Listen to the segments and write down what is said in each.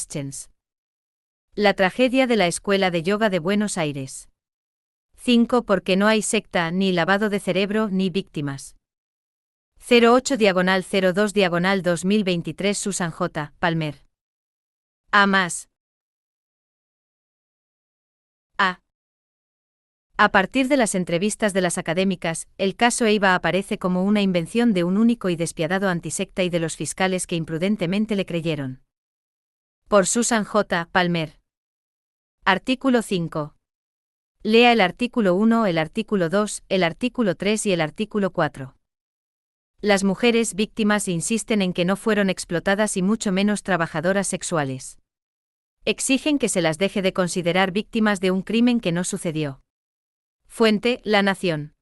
Haschens. La tragedia de la Escuela de Yoga de Buenos Aires. 5. Porque no hay secta, ni lavado de cerebro, ni víctimas. 08/02/2023 Susan J. Palmer. A partir de las entrevistas de las académicas, el caso Eiva aparece como una invención de un único y despiadado antisecta y de los fiscales que imprudentemente le creyeron. Por Susan J. Palmer. Artículo 5. Lea el artículo 1, el artículo 2, el artículo 3 y el artículo 4. Las mujeres víctimas insisten en que no fueron explotadas y mucho menos trabajadoras sexuales. Exigen que se las deje de considerar víctimas de un crimen que no sucedió. Fuente: La Nación.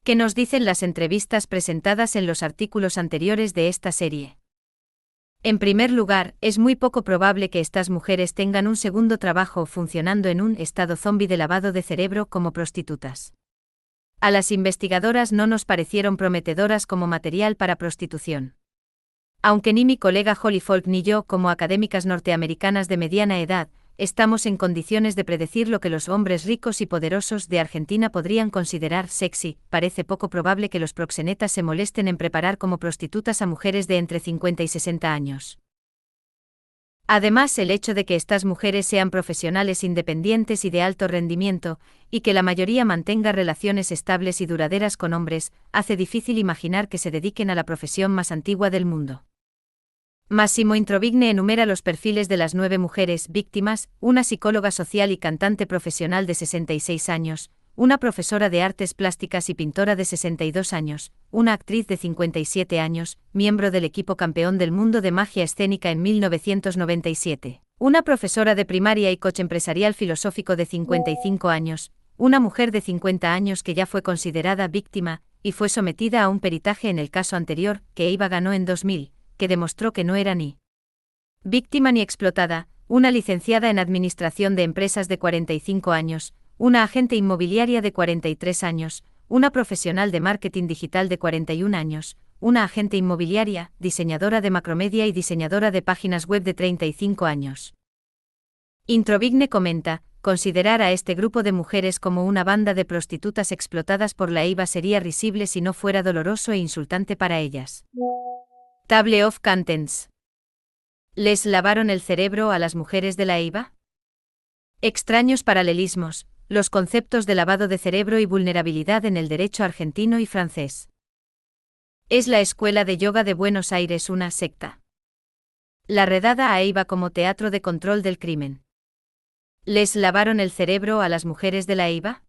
¿Qué nos dicen las entrevistas presentadas en los artículos anteriores de esta serie? En primer lugar, es muy poco probable que estas mujeres tengan un segundo trabajo funcionando en un estado zombi de lavado de cerebro como prostitutas. A las investigadoras no nos parecieron prometedoras como material para prostitución. Aunque ni mi colega Holly Falk ni yo, como académicas norteamericanas de mediana edad, estamos en condiciones de predecir lo que los hombres ricos y poderosos de Argentina podrían considerar sexy, parece poco probable que los proxenetas se molesten en preparar como prostitutas a mujeres de entre 50 y 60 años. Además, el hecho de que estas mujeres sean profesionales independientes y de alto rendimiento, y que la mayoría mantenga relaciones estables y duraderas con hombres, hace difícil imaginar que se dediquen a la profesión más antigua del mundo. Massimo Introvigne enumera los perfiles de las 9 mujeres víctimas: una psicóloga social y cantante profesional de 66 años, una profesora de artes plásticas y pintora de 62 años, una actriz de 57 años, miembro del equipo campeón del mundo de magia escénica en 1997, una profesora de primaria y coach empresarial filosófico de 55 años, una mujer de 50 años que ya fue considerada víctima, y fue sometida a un peritaje en el caso anterior, que Eiva ganó en 2000, que demostró que no era ni víctima ni explotada, una licenciada en Administración de Empresas de 45 años, una agente inmobiliaria de 43 años, una profesional de marketing digital de 41 años, una agente inmobiliaria, diseñadora de macromedia y diseñadora de páginas web de 35 años. Introvigne comenta: considerar a este grupo de mujeres como una banda de prostitutas explotadas por la Eiva sería risible si no fuera doloroso e insultante para ellas. Table of Contents. ¿Les lavaron el cerebro a las mujeres de la Eiva? Extraños paralelismos, los conceptos de lavado de cerebro y vulnerabilidad en el derecho argentino y francés. ¿Es la Escuela de Yoga de Buenos Aires una secta? La redada a Eiva como teatro de control del crimen. ¿Les lavaron el cerebro a las mujeres de la Eiva?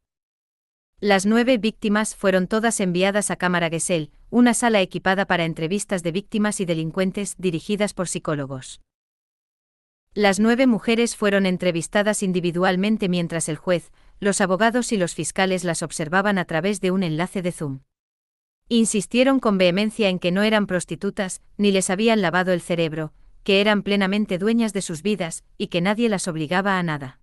Las 9 víctimas fueron todas enviadas a Cámara Gesell, una sala equipada para entrevistas de víctimas y delincuentes dirigidas por psicólogos. Las 9 mujeres fueron entrevistadas individualmente mientras el juez, los abogados y los fiscales las observaban a través de un enlace de Zoom. Insistieron con vehemencia en que no eran prostitutas, ni les habían lavado el cerebro, que eran plenamente dueñas de sus vidas, y que nadie las obligaba a nada.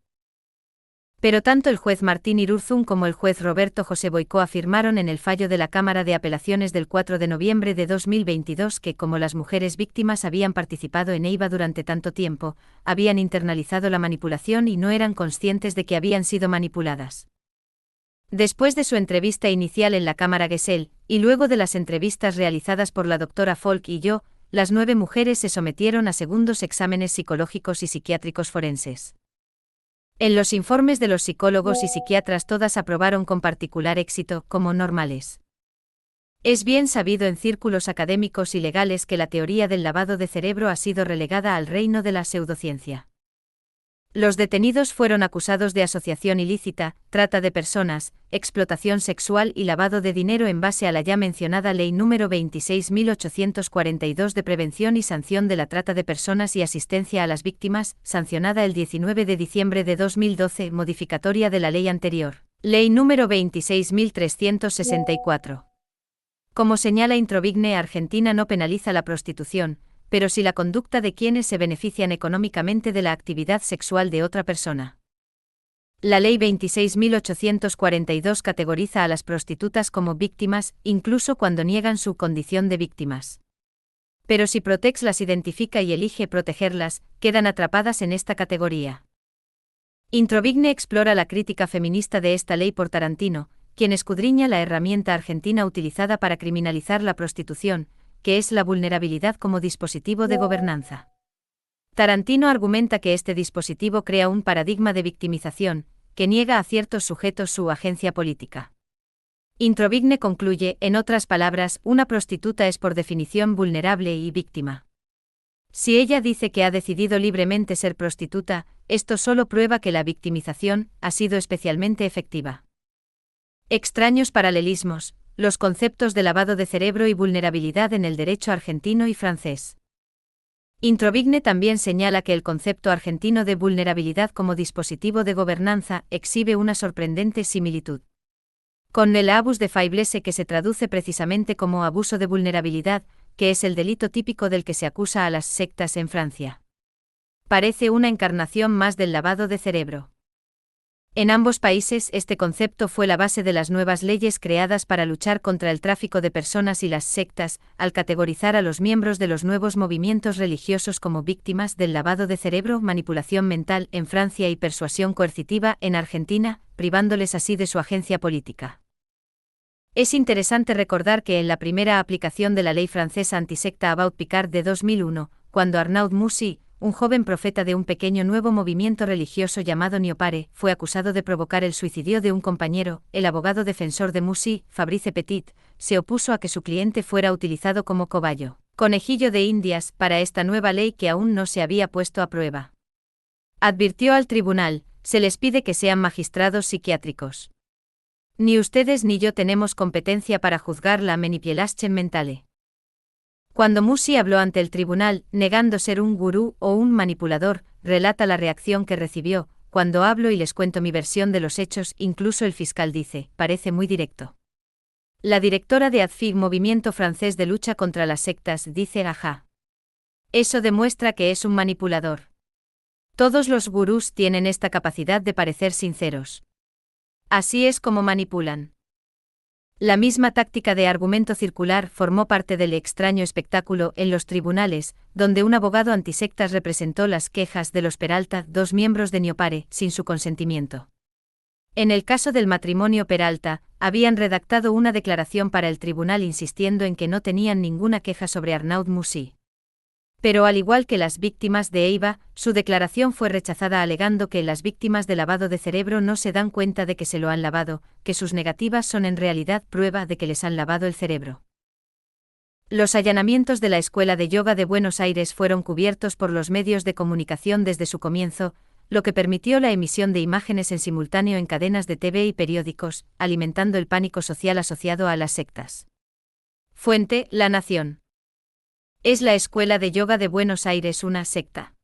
Pero tanto el juez Martín Irurzun como el juez Roberto José Boicó afirmaron en el fallo de la Cámara de Apelaciones del 4 de noviembre de 2022 que como las mujeres víctimas habían participado en Eiva durante tanto tiempo, habían internalizado la manipulación y no eran conscientes de que habían sido manipuladas. Después de su entrevista inicial en la Cámara Gesell, y luego de las entrevistas realizadas por la doctora Falk y yo, las 9 mujeres se sometieron a segundos exámenes psicológicos y psiquiátricos forenses. En los informes de los psicólogos y psiquiatras todas aprobaron con particular éxito como normales. Es bien sabido en círculos académicos y legales que la teoría del lavado de cerebro ha sido relegada al reino de la pseudociencia. Los detenidos fueron acusados de asociación ilícita, trata de personas, explotación sexual y lavado de dinero en base a la ya mencionada Ley número 26.842 de Prevención y Sanción de la Trata de Personas y Asistencia a las Víctimas, sancionada el 19 de diciembre de 2012, modificatoria de la ley anterior, Ley número 26.364. Como señala Introvigne, Argentina no penaliza la prostitución, pero sí la conducta de quienes se benefician económicamente de la actividad sexual de otra persona. La Ley 26.842 categoriza a las prostitutas como víctimas, incluso cuando niegan su condición de víctimas. Pero si Protex las identifica y elige protegerlas, quedan atrapadas en esta categoría. Introvigne explora la crítica feminista de esta ley por Tarantino, quien escudriña la herramienta argentina utilizada para criminalizar la prostitución, que es la vulnerabilidad como dispositivo de gobernanza. Tarantino argumenta que este dispositivo crea un paradigma de victimización, que niega a ciertos sujetos su agencia política. Introvigne concluye, en otras palabras, una prostituta es por definición vulnerable y víctima. Si ella dice que ha decidido libremente ser prostituta, esto solo prueba que la victimización ha sido especialmente efectiva. Extraños paralelismos, los conceptos de lavado de cerebro y vulnerabilidad en el derecho argentino y francés. Introvigne también señala que el concepto argentino de vulnerabilidad como dispositivo de gobernanza exhibe una sorprendente similitud con el abus de faiblesse, que se traduce precisamente como abuso de vulnerabilidad, que es el delito típico del que se acusa a las sectas en Francia. Parece una encarnación más del lavado de cerebro. En ambos países este concepto fue la base de las nuevas leyes creadas para luchar contra el tráfico de personas y las sectas, al categorizar a los miembros de los nuevos movimientos religiosos como víctimas del lavado de cerebro, manipulación mental en Francia y persuasión coercitiva en Argentina, privándoles así de su agencia política. Es interesante recordar que en la primera aplicación de la ley francesa antisecta About Picard de 2001, cuando Arnaud Moussy, un joven profeta de un pequeño nuevo movimiento religioso llamado Niopare, fue acusado de provocar el suicidio de un compañero, el abogado defensor de Moussy, Fabrice Petit, se opuso a que su cliente fuera utilizado como cobayo, conejillo de Indias, para esta nueva ley que aún no se había puesto a prueba. Advirtió al tribunal, se les pide que sean magistrados psiquiátricos. Ni ustedes ni yo tenemos competencia para juzgar la manipulación mentale. Cuando Moussy habló ante el tribunal, negando ser un gurú o un manipulador, relata la reacción que recibió: cuando hablo y les cuento mi versión de los hechos, incluso el fiscal dice, parece muy directo. La directora de ADFIG, movimiento francés de lucha contra las sectas, dice, ajá. Eso demuestra que es un manipulador. Todos los gurús tienen esta capacidad de parecer sinceros. Así es como manipulan. La misma táctica de argumento circular formó parte del extraño espectáculo en los tribunales, donde un abogado antisectas representó las quejas de los Peralta, dos miembros de Niopare, sin su consentimiento. En el caso del matrimonio Peralta, habían redactado una declaración para el tribunal insistiendo en que no tenían ninguna queja sobre Arnaud Moussy. Pero al igual que las víctimas de EIVA, su declaración fue rechazada alegando que las víctimas de lavado de cerebro no se dan cuenta de que se lo han lavado, que sus negativas son en realidad prueba de que les han lavado el cerebro. Los allanamientos de la Escuela de Yoga de Buenos Aires fueron cubiertos por los medios de comunicación desde su comienzo, lo que permitió la emisión de imágenes en simultáneo en cadenas de TV y periódicos, alimentando el pánico social asociado a las sectas. Fuente: La Nación. ¿Es la Escuela de Yoga de Buenos Aires una secta?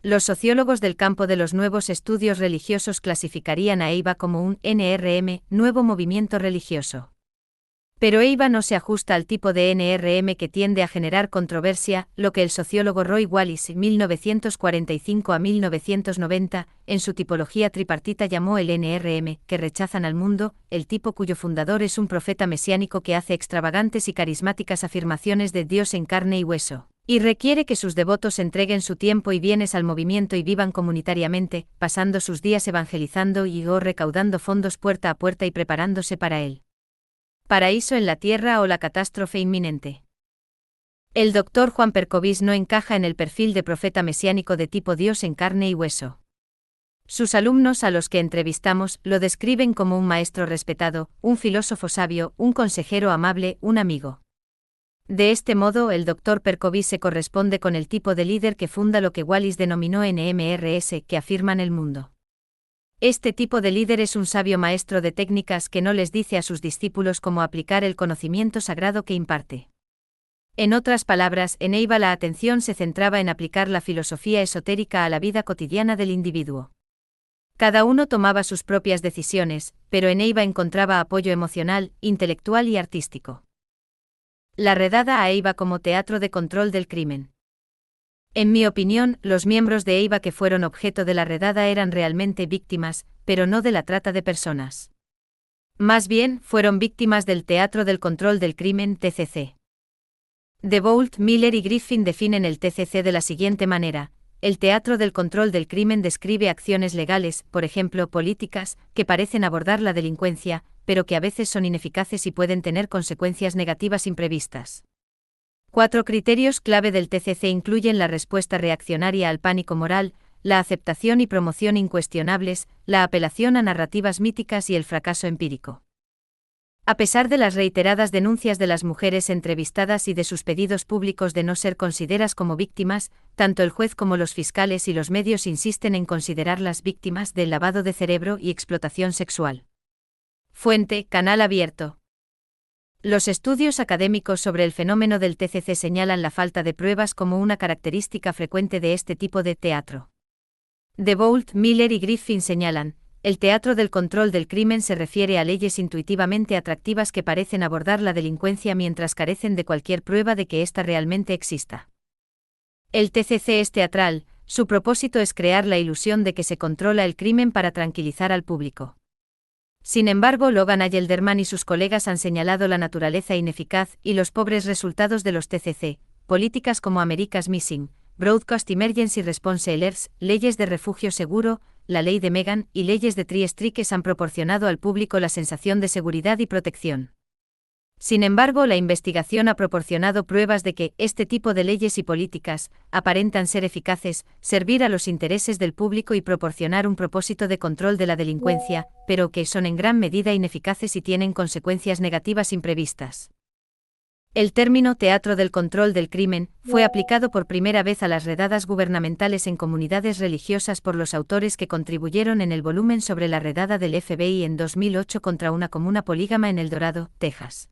Los sociólogos del campo de los nuevos estudios religiosos clasificarían a EIVA como un NRM, nuevo movimiento religioso. Pero EIVA no se ajusta al tipo de NRM que tiende a generar controversia, lo que el sociólogo Roy Wallis, 1945 a 1990, en su tipología tripartita llamó el NRM, que rechazan al mundo, el tipo cuyo fundador es un profeta mesiánico que hace extravagantes y carismáticas afirmaciones de Dios en carne y hueso, y requiere que sus devotos entreguen su tiempo y bienes al movimiento y vivan comunitariamente, pasando sus días evangelizando y o recaudando fondos puerta a puerta y preparándose para él. Paraíso en la tierra o la catástrofe inminente. El Dr. Juan Percovis no encaja en el perfil de profeta mesiánico de tipo Dios en carne y hueso. Sus alumnos a los que entrevistamos lo describen como un maestro respetado, un filósofo sabio, un consejero amable, un amigo. De este modo, el Dr. Percovis se corresponde con el tipo de líder que funda lo que Wallis denominó NMRS, que afirman el mundo. Este tipo de líder es un sabio maestro de técnicas que no les dice a sus discípulos cómo aplicar el conocimiento sagrado que imparte. En otras palabras, en EIVA la atención se centraba en aplicar la filosofía esotérica a la vida cotidiana del individuo. Cada uno tomaba sus propias decisiones, pero en EIVA encontraba apoyo emocional, intelectual y artístico. La redada a EIVA como teatro de control del crimen. En mi opinión, los miembros de EIVA que fueron objeto de la redada eran realmente víctimas, pero no de la trata de personas. Más bien, fueron víctimas del teatro del control del crimen, TCC. DeBolt, Miller y Griffin definen el TCC de la siguiente manera: el teatro del control del crimen describe acciones legales, por ejemplo políticas, que parecen abordar la delincuencia, pero que a veces son ineficaces y pueden tener consecuencias negativas imprevistas. 4 criterios clave del TCC incluyen la respuesta reaccionaria al pánico moral, la aceptación y promoción incuestionables, la apelación a narrativas míticas y el fracaso empírico. A pesar de las reiteradas denuncias de las mujeres entrevistadas y de sus pedidos públicos de no ser consideradas como víctimas, tanto el juez como los fiscales y los medios insisten en considerarlas víctimas del lavado de cerebro y explotación sexual. Fuente: Canal Abierto. Los estudios académicos sobre el fenómeno del TCC señalan la falta de pruebas como una característica frecuente de este tipo de teatro. DeBolt, Miller y Griffin señalan: el teatro del control del crimen se refiere a leyes intuitivamente atractivas que parecen abordar la delincuencia mientras carecen de cualquier prueba de que ésta realmente exista. El TCC es teatral, su propósito es crear la ilusión de que se controla el crimen para tranquilizar al público. Sin embargo, Logan Ayelderman y sus colegas han señalado la naturaleza ineficaz y los pobres resultados de los TCC, políticas como America's Missing, Broadcast Emergency Response Alerts, leyes de refugio seguro, la ley de Megan y leyes de Tree Strikes han proporcionado al público la sensación de seguridad y protección. Sin embargo, la investigación ha proporcionado pruebas de que este tipo de leyes y políticas aparentan ser eficaces, servir a los intereses del público y proporcionar un propósito de control de la delincuencia, pero que son en gran medida ineficaces y tienen consecuencias negativas imprevistas. El término teatro del control del crimen fue aplicado por primera vez a las redadas gubernamentales en comunidades religiosas por los autores que contribuyeron en el volumen sobre la redada del FBI en 2008 contra una comuna polígama en El Dorado, Texas.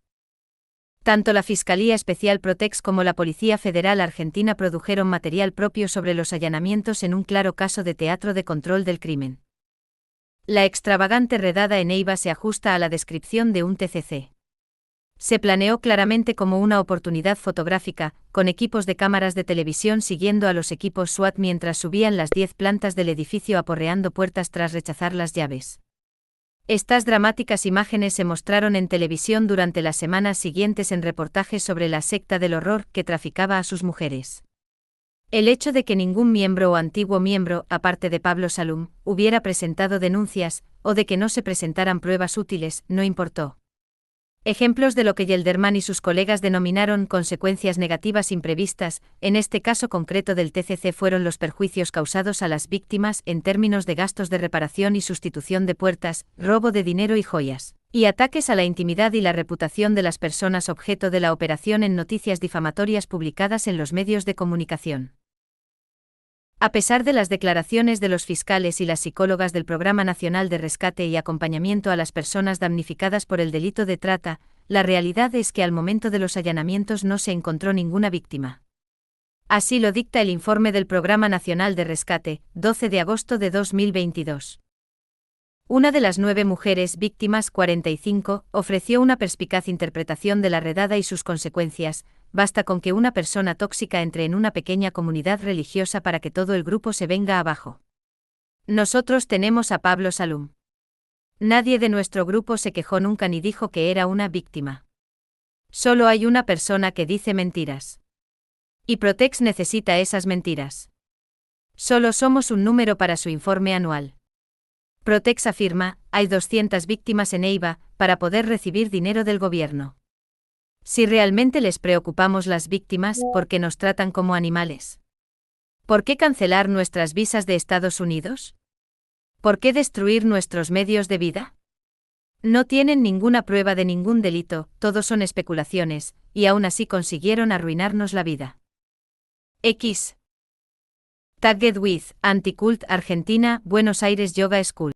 Tanto la Fiscalía Especial Protex como la Policía Federal Argentina produjeron material propio sobre los allanamientos en un claro caso de teatro de control del crimen. La extravagante redada en Neiva se ajusta a la descripción de un TCC. Se planeó claramente como una oportunidad fotográfica, con equipos de cámaras de televisión siguiendo a los equipos SWAT mientras subían las 10 plantas del edificio aporreando puertas tras rechazar las llaves. Estas dramáticas imágenes se mostraron en televisión durante las semanas siguientes en reportajes sobre la secta del horror que traficaba a sus mujeres. El hecho de que ningún miembro o antiguo miembro, aparte de Pablo Salum, hubiera presentado denuncias, o de que no se presentaran pruebas útiles, no importó. Ejemplos de lo que Yelderman y sus colegas denominaron consecuencias negativas imprevistas, en este caso concreto del TCC, fueron los perjuicios causados a las víctimas en términos de gastos de reparación y sustitución de puertas, robo de dinero y joyas, y ataques a la intimidad y la reputación de las personas objeto de la operación en noticias difamatorias publicadas en los medios de comunicación. A pesar de las declaraciones de los fiscales y las psicólogas del Programa Nacional de Rescate y Acompañamiento a las Personas Damnificadas por el Delito de Trata, la realidad es que al momento de los allanamientos no se encontró ninguna víctima. Así lo dicta el informe del Programa Nacional de Rescate, 12 de agosto de 2022. Una de las 9 mujeres víctimas, 45, ofreció una perspicaz interpretación de la redada y sus consecuencias. Basta con que una persona tóxica entre en una pequeña comunidad religiosa para que todo el grupo se venga abajo. Nosotros tenemos a Pablo Salum. Nadie de nuestro grupo se quejó nunca ni dijo que era una víctima. Solo hay una persona que dice mentiras. Y Protex necesita esas mentiras. Solo somos un número para su informe anual. Protex afirma: hay 200 víctimas en Neiva, para poder recibir dinero del gobierno. Si realmente les preocupamos las víctimas, ¿por qué nos tratan como animales? ¿Por qué cancelar nuestras visas de Estados Unidos? ¿Por qué destruir nuestros medios de vida? No tienen ninguna prueba de ningún delito, todo son especulaciones, y aún así consiguieron arruinarnos la vida. X. Tagged with Anticult Argentina, Buenos Aires Yoga School.